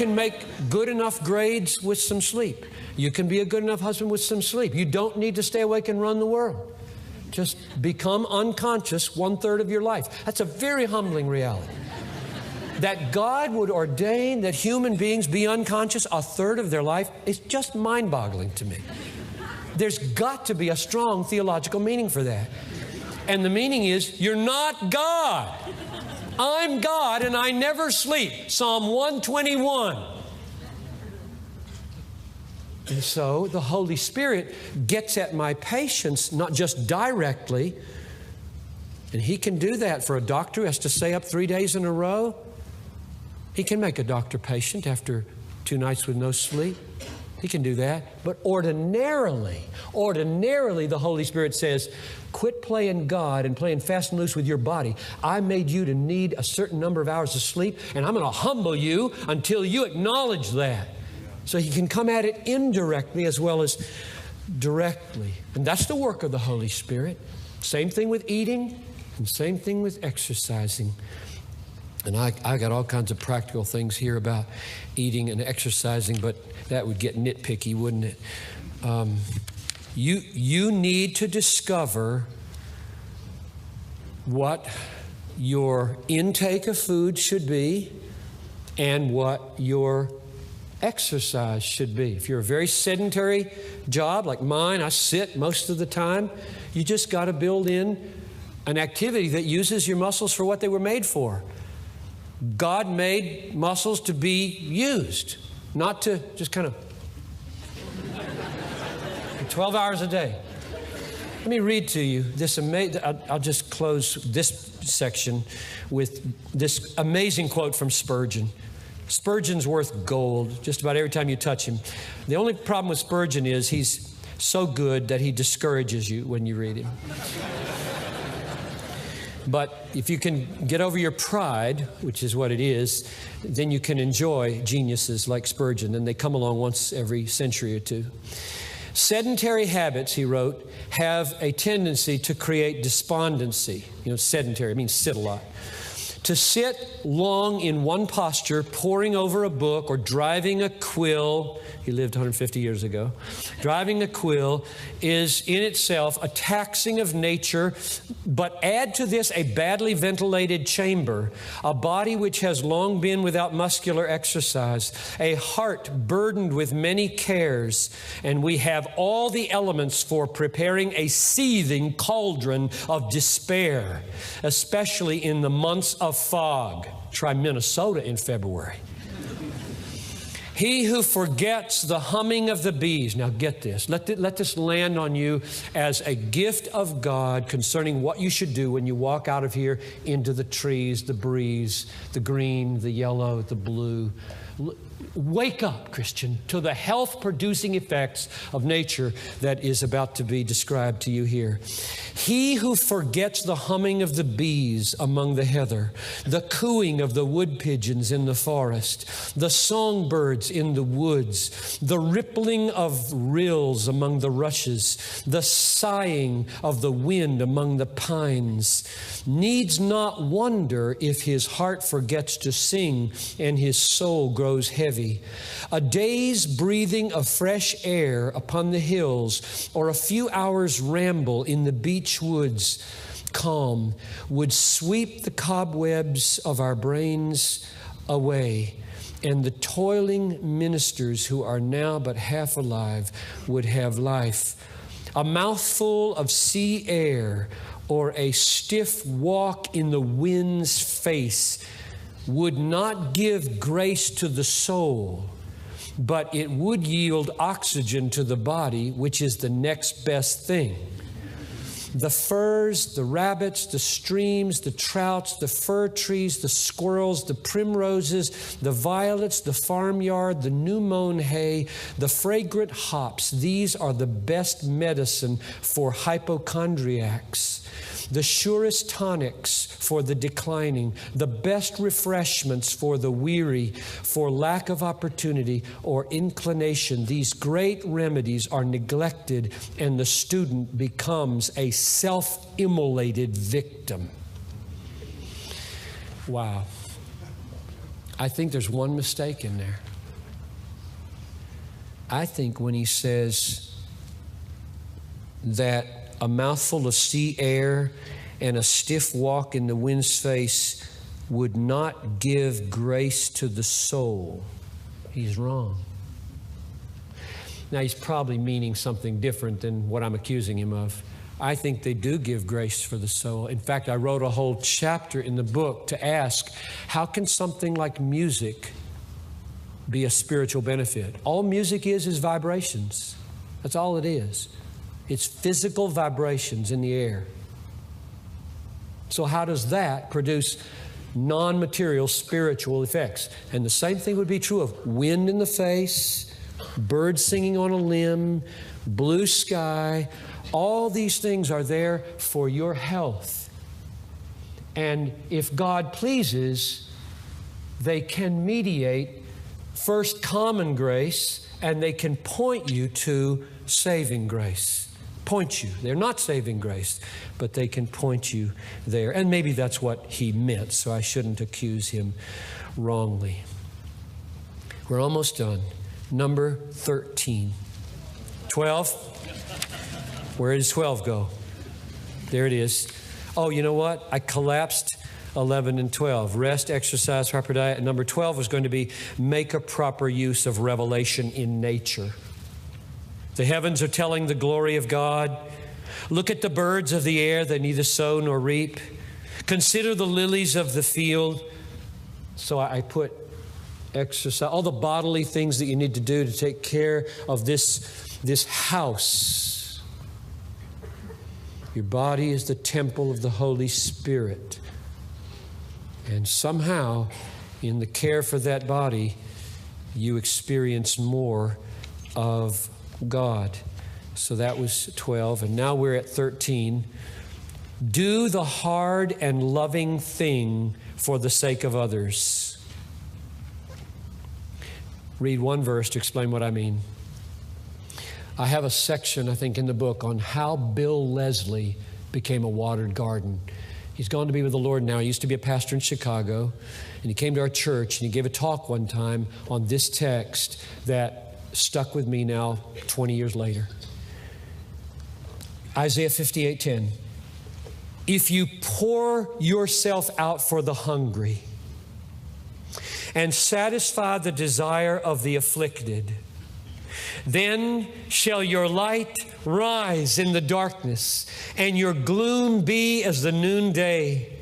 can make good enough grades with some sleep. You can be a good enough husband with some sleep. You don't need to stay awake and run the world. Just become unconscious 1/3 of your life. That's a very humbling reality. That God would ordain that human beings be unconscious 1/3 of their life is just mind-boggling to me. There's got to be a strong theological meaning for that. And the meaning is, you're not God. I'm God and I never sleep. Psalm 121. And so the Holy Spirit gets at my patience, not just directly. And He can do that for a doctor who has to stay up 3 days in a row. He can make a doctor patient after 2 nights with no sleep. He can do that. But ordinarily, the Holy Spirit says, quit playing God and playing fast and loose with your body. I made you to need a certain number of hours of sleep, and I'm going to humble you until you acknowledge that. So He can come at it indirectly as well as directly. And that's the work of the Holy Spirit. Same thing with eating and same thing with exercising. And I got all kinds of practical things here about eating and exercising, but that would get nitpicky, wouldn't it? You need to discover what your intake of food should be and what your exercise should be. If you're a very sedentary job like mine, I sit most of the time, you just got to build in an activity that uses your muscles for what they were made for. God made muscles to be used, not to just kind of 12 hours a day. Let me read to you this amazing, I'll just close this section with this amazing quote from Spurgeon. Spurgeon's worth gold just about every time you touch him. The only problem with Spurgeon is he's so good that he discourages you when you read him. But if you can get over your pride, which is what it is, then you can enjoy geniuses like Spurgeon, and they come along once every century or two. Sedentary habits, he wrote, have a tendency to create despondency. You know, sedentary means sit a lot. To sit long in one posture, poring over a book or driving a quill, he lived 150 years ago, driving a quill is in itself a taxing of nature, but add to this a badly ventilated chamber, a body which has long been without muscular exercise, a heart burdened with many cares, and we have all the elements for preparing a seething cauldron of despair, especially in the months of fog. Try Minnesota in February. He who forgets the humming of the bees. Now get this. Let this land on you as a gift of God concerning what you should do when you walk out of here into the trees, the breeze, the green, the yellow, the blue. Wake up, Christian, to the health-producing effects of nature that is about to be described to you here. He who forgets the humming of the bees among the heather, the cooing of the wood pigeons in the forest, the songbirds in the woods, the rippling of rills among the rushes, the sighing of the wind among the pines, needs not wonder if his heart forgets to sing and his soul grows heavy. A day's breathing of fresh air upon the hills or a few hours' ramble in the beech woods calm would sweep the cobwebs of our brains away, and the toiling ministers who are now but half alive would have life. A mouthful of sea air or a stiff walk in the wind's face would not give grace to the soul, but it would yield oxygen to the body, which is the next best thing. The furs, the rabbits, the streams, the trouts, the fir trees, the squirrels, the primroses, the violets, the farmyard, the new-mown hay, the fragrant hops, these are the best medicine for hypochondriacs, the surest tonics for the declining, the best refreshments for the weary, for lack of opportunity or inclination. These great remedies are neglected, and the student becomes a self-immolated victim. Wow. I think there's one mistake in there. I think when he says that a mouthful of sea air and a stiff walk in the wind's face would not give grace to the soul, he's wrong. Now, he's probably meaning something different than what I'm accusing him of. I think they do give grace for the soul. In fact, I wrote a whole chapter in the book to ask, how can something like music be a spiritual benefit? All music is vibrations. That's all it is. It's physical vibrations in the air. So how does that produce non-material spiritual effects? And the same thing would be true of wind in the face, birds singing on a limb, blue sky. All these things are there for your health. And if God pleases, they can mediate first common grace, and they can point you to saving grace. Point you. They're not saving grace, but they can point you there. And maybe that's what he meant, so I shouldn't accuse him wrongly. We're almost done. Number 13. 12. Where does 12 go? There it is. Oh, you know what? I collapsed 11 and 12. Rest, exercise, proper diet. And number 12 was going to be make a proper use of revelation in nature. The heavens are telling the glory of God. Look at the birds of the air. They neither sow nor reap. Consider the lilies of the field. So I put exercise, all the bodily things that you need to do to take care of this house. Your body is the temple of the Holy Spirit. And somehow, in the care for that body, you experience more of God. So that was 12. And now we're at 13. Do the hard and loving thing for the sake of others. Read one verse to explain what I mean. I have a section, I think, in the book on how Bill Leslie became a watered garden. He's gone to be with the Lord now. He used to be a pastor in Chicago, and he came to our church, and he gave a talk one time on this text that stuck with me now 20 years later. Isaiah 58:10. If you pour yourself out for the hungry and satisfy the desire of the afflicted, then shall your light rise in the darkness, and your gloom be as the noonday.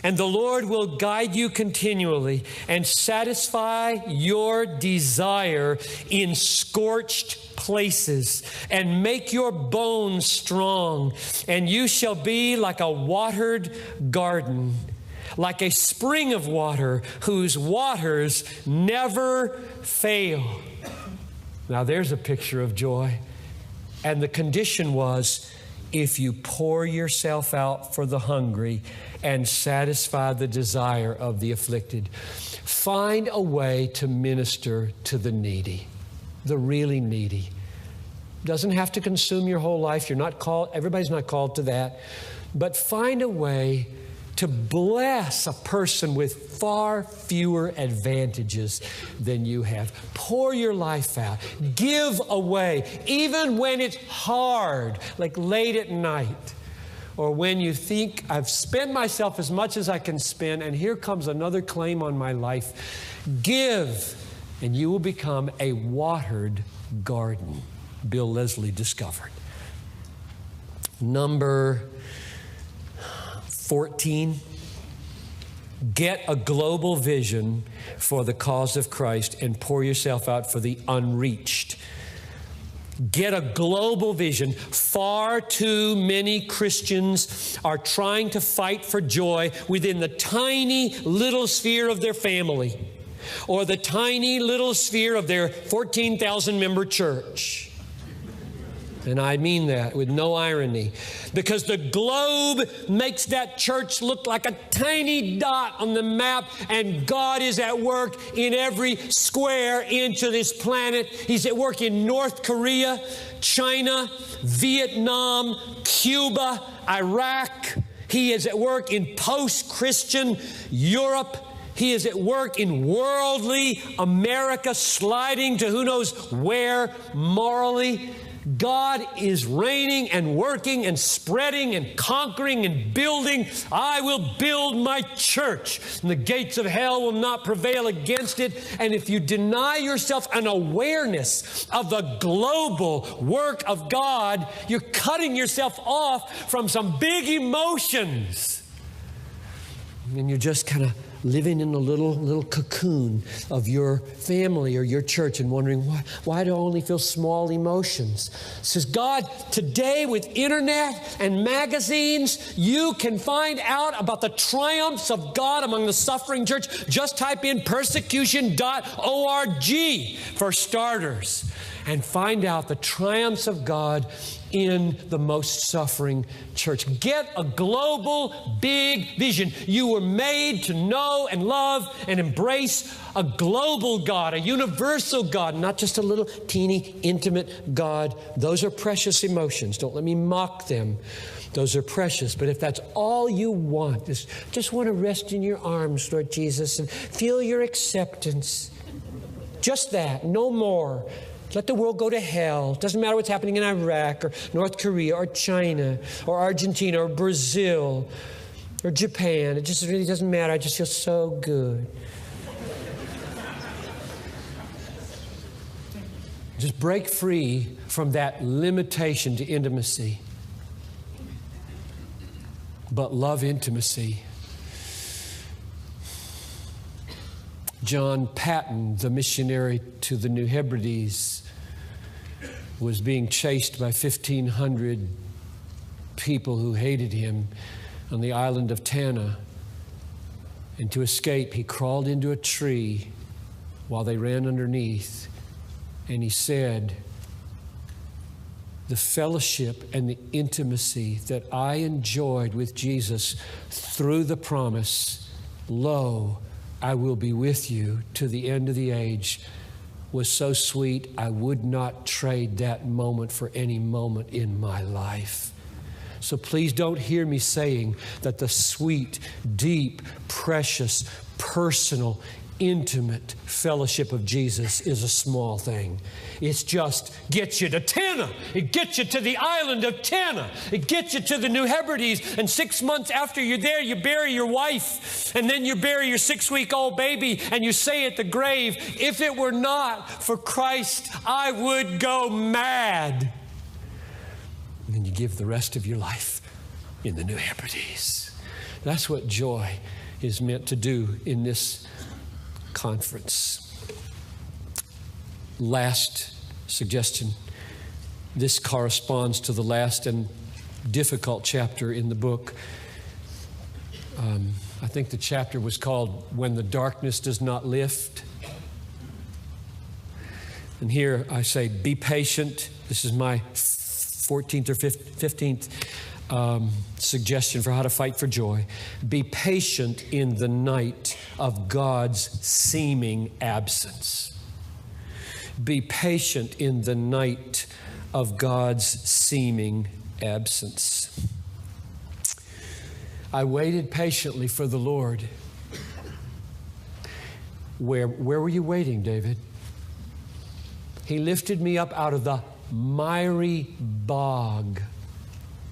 And the Lord will guide you continually and satisfy your desire in scorched places and make your bones strong. And you shall be like a watered garden, like a spring of water whose waters never fail. Now there's a picture of joy. And the condition was, if you pour yourself out for the hungry and satisfy the desire of the afflicted. Find a way to minister to the needy, the really needy. Doesn't have to consume your whole life. You're not called, everybody's not called to that. But find a way to bless a person with far fewer advantages than you have. Pour your life out. Give away, even when it's hard, like late at night, or when you think, I've spent myself as much as I can spend, and here comes another claim on my life. Give, and you will become a watered garden. Bill Leslie discovered. Number 14, get a global vision for the cause of Christ and pour yourself out for the unreached. Get a global vision. Far too many Christians are trying to fight for joy within the tiny little sphere of their family or the tiny little sphere of their 14,000 member church. And I mean that with no irony, because the globe makes that church look like a tiny dot on the map, and God is at work in every square inch of this planet. He's at work in North Korea, China, Vietnam, Cuba, Iraq. He is at work in post-Christian Europe. He is at work in worldly America, sliding to who knows where morally. God is reigning and working and spreading and conquering and building. I will build my church, and the gates of hell will not prevail against it. And if you deny yourself an awareness of the global work of God, you're cutting yourself off from some big emotions. And you're just kind of living in a little cocoon of your family or your church and wondering, why do I only feel small emotions? It says, God, today with internet and magazines, you can find out about the triumphs of God among the suffering church. Just type in persecution.org for starters and find out the triumphs of God in the most suffering church. Get a global, big vision. You were made to know and love and embrace a global God, a universal God, not just a little teeny, intimate God. Those are precious emotions. Don't let me mock them. Those are precious. But if that's all you want, just want to rest in your arms, Lord Jesus, and feel your acceptance. Just that, no more. Let the world go to hell. Doesn't matter what's happening in Iraq or North Korea or China or Argentina or Brazil or Japan. It just really doesn't matter. I just feel so good. Just break free from that limitation to intimacy. But love intimacy. John Patton, the missionary to the New Hebrides, was being chased by 1,500 people who hated him on the island of Tanna. And to escape, he crawled into a tree while they ran underneath. And he said, the fellowship and the intimacy that I enjoyed with Jesus through the promise, lo, I will be with you to the end of the age, was so sweet, I would not trade that moment for any moment in my life. So please don't hear me saying that the sweet, deep, precious, personal, intimate fellowship of Jesus is a small thing. It's just gets you to Tanna. It gets you to the island of Tanna. It gets you to the New Hebrides. And 6 months after you're there, you bury your wife. And then you bury your 6-week-old baby. And you say at the grave, if it were not for Christ, I would go mad. And then you give the rest of your life in the New Hebrides. That's what joy is meant to do in this conference. Last suggestion. This corresponds to the last and difficult chapter in the book. I think the chapter was called When the Darkness Does Not Lift. And here I say, be patient. This is my 14th or 15th suggestion for how to fight for joy. Be patient in the night of God's seeming absence. Be patient in the night of God's seeming absence. I waited patiently for the Lord. Where were you waiting, David? He lifted me up out of the miry bog,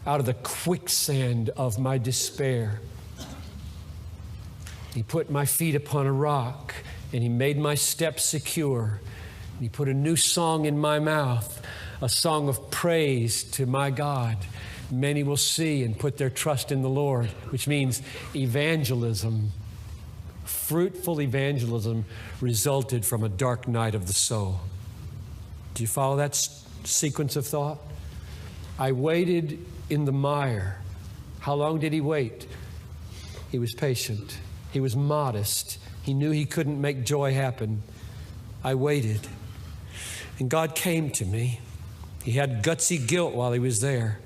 out of the quicksand of my despair. He put my feet upon a rock, and He made my steps secure. And He put a new song in my mouth, a song of praise to my God. Many will see and put their trust in the Lord, which means evangelism, fruitful evangelism, resulted from a dark night of the soul. Do you follow that sequence of thought? I waited in the mire. How long did He wait? He was patient. He was modest. He knew he couldn't make joy happen. I waited. And God came to me. He had gutsy guilt while He was there.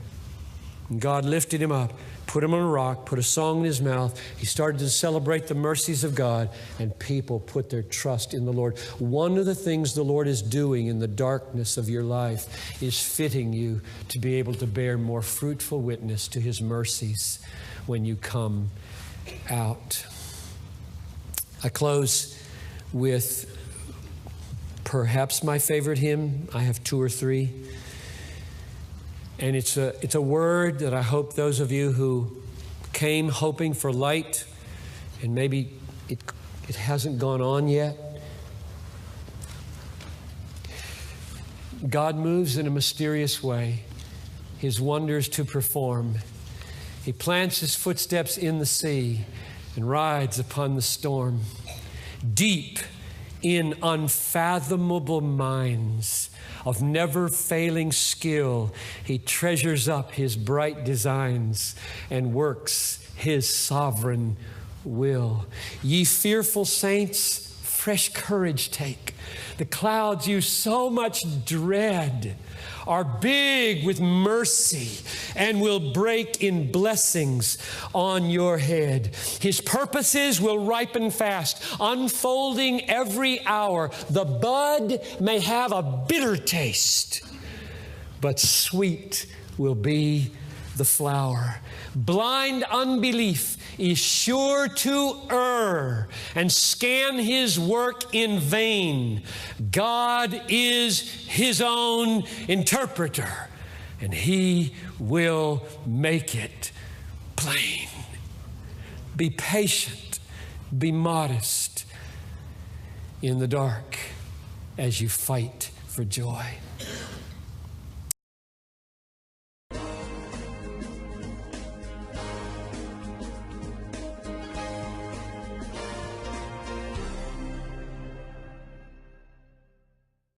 And God lifted him up, put him on a rock, put a song in his mouth. He started to celebrate the mercies of God, and people put their trust in the Lord. One of the things the Lord is doing in the darkness of your life is fitting you to be able to bear more fruitful witness to His mercies when you come out. I close with perhaps my favorite hymn. I have 2 or 3. And it's a word that I hope those of you who came hoping for light, and maybe it hasn't gone on yet. God moves in a mysterious way, His wonders to perform. He plants His footsteps in the sea and rides upon the storm. Deep in unfathomable minds of never-failing skill, He treasures up His bright designs and works His sovereign will. Ye fearful saints, fresh courage take. The clouds you so much dread are big with mercy and will break in blessings on your head. His purposes will ripen fast, unfolding every hour. The bud may have a bitter taste, but sweet will be the flower. Blind unbelief is sure to err and scan His work in vain. God is His own interpreter, and He will make it plain. Be patient, be modest in the dark as you fight for joy.